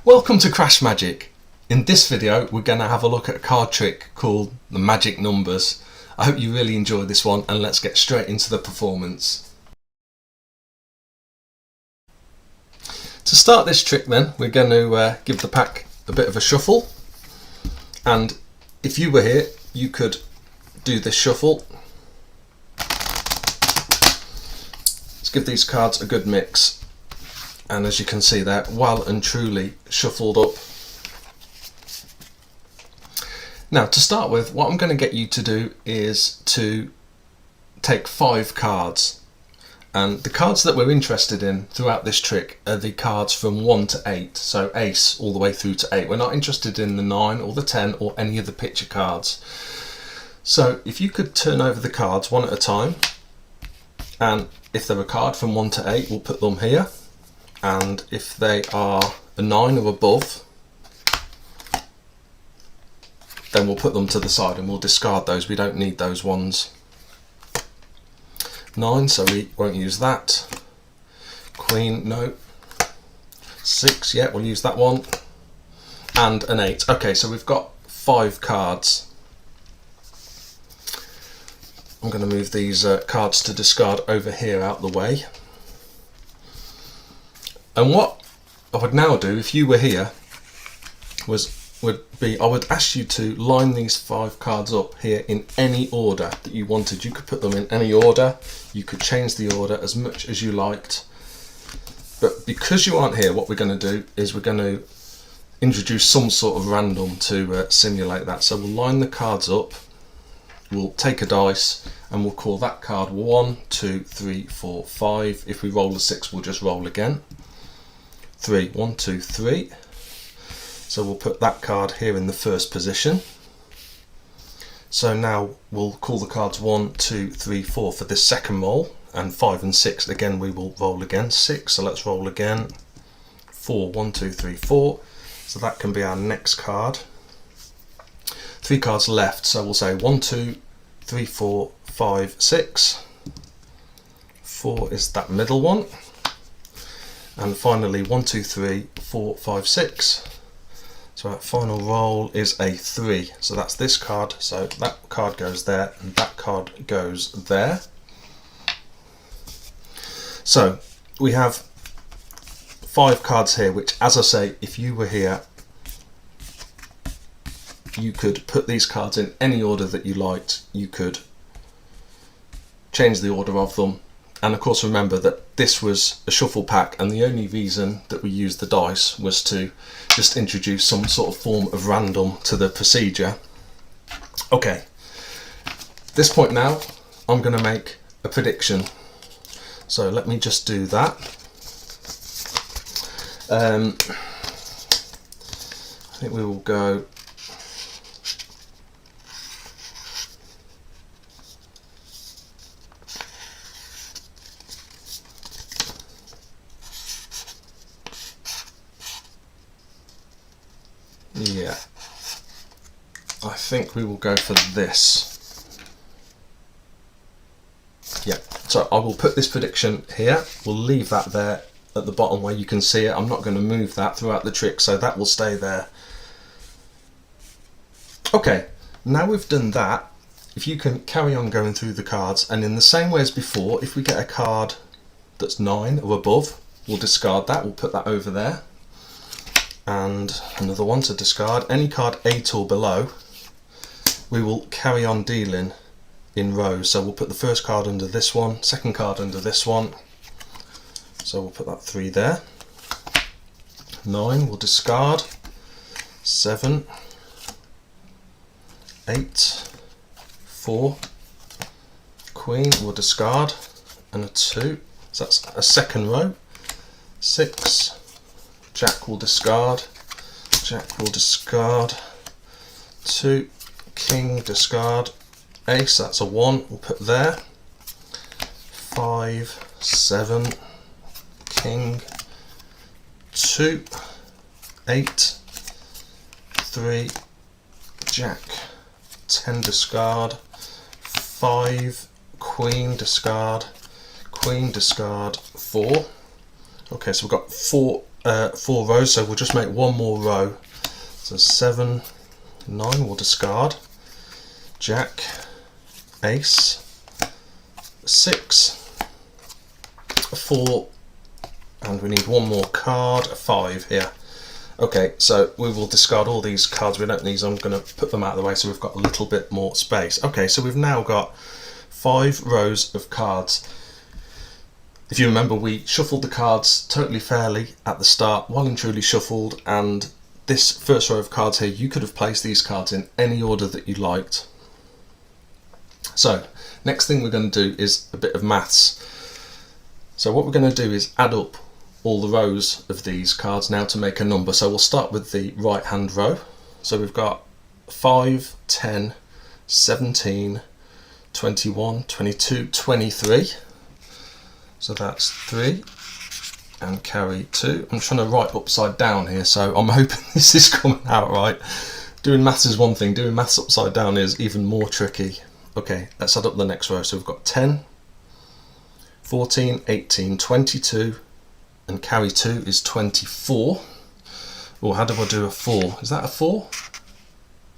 Welcome to CrashMagic. In this video we're going to have a look at a card trick called the magic numbers. I hope you really enjoy this one and let's get straight into the performance. To start this trick then we're going to give the pack a bit of a shuffle, and if you were here you could do this shuffle. Let's give these cards a good mix. And as you can see, they're well and truly shuffled up. Now to start with, what I'm going to get you to do is to take 5 cards. And the cards that we're interested in throughout this trick are the cards from 1 to 8. So ace all the way through to 8. We're not interested in the 9 or the 10 or any of the picture cards. So if you could turn over the cards one at a time, and if they're a card from 1 to 8, we'll put them here. And if they are a 9 or above, then we'll put them to the side and we'll discard those. We don't need those ones. 9, so we won't use that. Queen, no. 6, yeah, we'll use that one. And an 8. Okay, so we've got 5 cards. I'm going to move these cards to discard over here out the way. And what I would now do, if you were here, would be I would ask you to line these 5 cards up here in any order that you wanted. You could put them in any order. You could change the order as much as you liked. But because you aren't here, what we're going to do is we're going to introduce some sort of random to simulate that. So we'll line the cards up. We'll take a dice and we'll call that card 1, 2, 3, 4, 5. If we roll a 6, we'll just roll again. 3, 1, 2, 3. So we'll put that card here in the first position. So now we'll call the cards 1, 2, 3, 4 for this second roll, and 5 and 6 again we will roll again. 6, so let's roll again. 4, 1, 2, 3, 4. So that can be our next card. 3 cards left, so we'll say 1, 2, 3, 4, 5, 6. 4 is that middle one. And finally 1, 2, 3, 4, 5, 6. So our final roll is a 3. So that's this card. So that card goes there and that card goes there. So we have 5 cards here, which, as I say, if you were here, you could put these cards in any order that you liked. You could change the order of them. And of course remember that this was a shuffle pack, and the only reason that we used the dice was to just introduce some sort of form of random to the procedure. Okay, at this point now I'm going to make a prediction. So let me just do that. I think we will go yeah, I think we will go for this. Yeah, so I will put this prediction here. We'll leave that there at the bottom where you can see it. I'm not going to move that throughout the trick, so that will stay there. Okay, now we've done that, if you can carry on going through the cards, and in the same way as before, if we get a card that's 9 or above, we'll discard that. We'll put that over there. And another one to discard. Any card 8 or below, we will carry on dealing in rows. So we'll put the first card under this one, second card under this one. So we'll put that 3 there. 9 we'll discard. 7, 8, 4, Queen we'll discard, and a 2. So that's a second row. 6. Jack will discard, Jack will discard, 2, King discard, Ace, that's a 1, we'll put there, 5, 7, King, 2, 8, 3, Jack, 10 discard, 5, Queen discard, 4. Okay, so we've got 4 4 rows, so we'll just make one more row. So 7, 9, we'll discard. Jack, ace, 6, 4, and we need one more card, a 5 here. Okay, so we will discard all these cards we don't need. I'm going to put them out of the way so we've got a little bit more space. Okay, so we've now got 5 rows of cards. If you remember, we shuffled the cards totally fairly at the start, well and truly shuffled, and this first row of cards here, you could have placed these cards in any order that you liked. So, next thing we're going to do is a bit of maths. So what we're going to do is add up all the rows of these cards now to make a number. So we'll start with the right hand row. So we've got 5, 10, 17, 21, 22, 23. So that's 3 and carry 2. I'm trying to write upside down here, so I'm hoping this is coming out right. Doing maths is one thing, doing maths upside down is even more tricky. Okay, let's add up the next row. So we've got 10, 14, 18, 22, and carry 2 is 24. Oh, how do I do a 4? Is that a 4?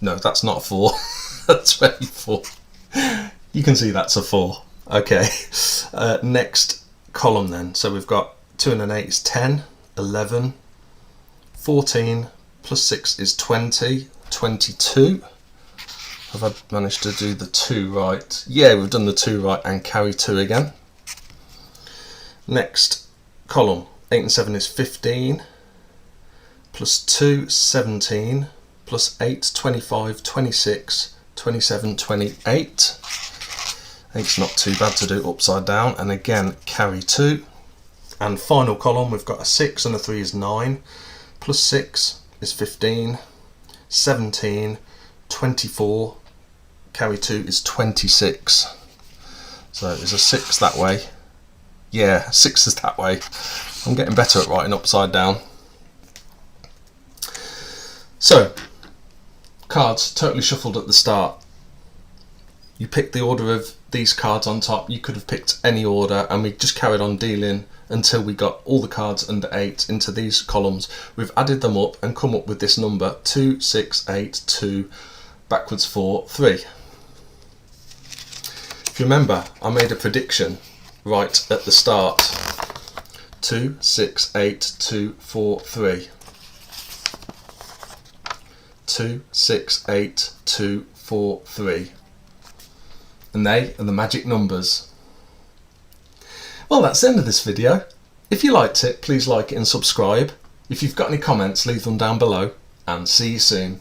No, that's not a 4. That's 24. You can see that's a 4. Okay, next column then. So we've got 2 and an 8 is 10, 11, 14, plus 6 is 20, 22. Have I managed to do the 2 right? Yeah, we've done the 2 right and carry 2 again. Next column, 8 and 7 is 15, plus 2, 17, plus 8, 25, 26, 27, 28. 8's not too bad to do upside down, and again carry 2. And final column, we've got a 6 and a 3 is 9, plus 6 is 15, 17, 24, carry 2 is 26. So there's a 6 that way. Yeah, 6 is that way. I'm getting better at writing upside down. So, cards totally shuffled at the start. You picked the order of these cards on top. You could have picked any order, and we just carried on dealing until we got all the cards under 8 into these columns. We've added them up and come up with this number: 2, 6, 8, 2, backwards 4, 3. If you remember, I made a prediction right at the start. 2, 6, 8, 2, 4, 3. 2, 6, 8, 2, 4, 3. And they are the magic numbers. Well, that's the end of this video. If you liked it, please like it and subscribe. If you've got any comments, leave them down below, and see you soon.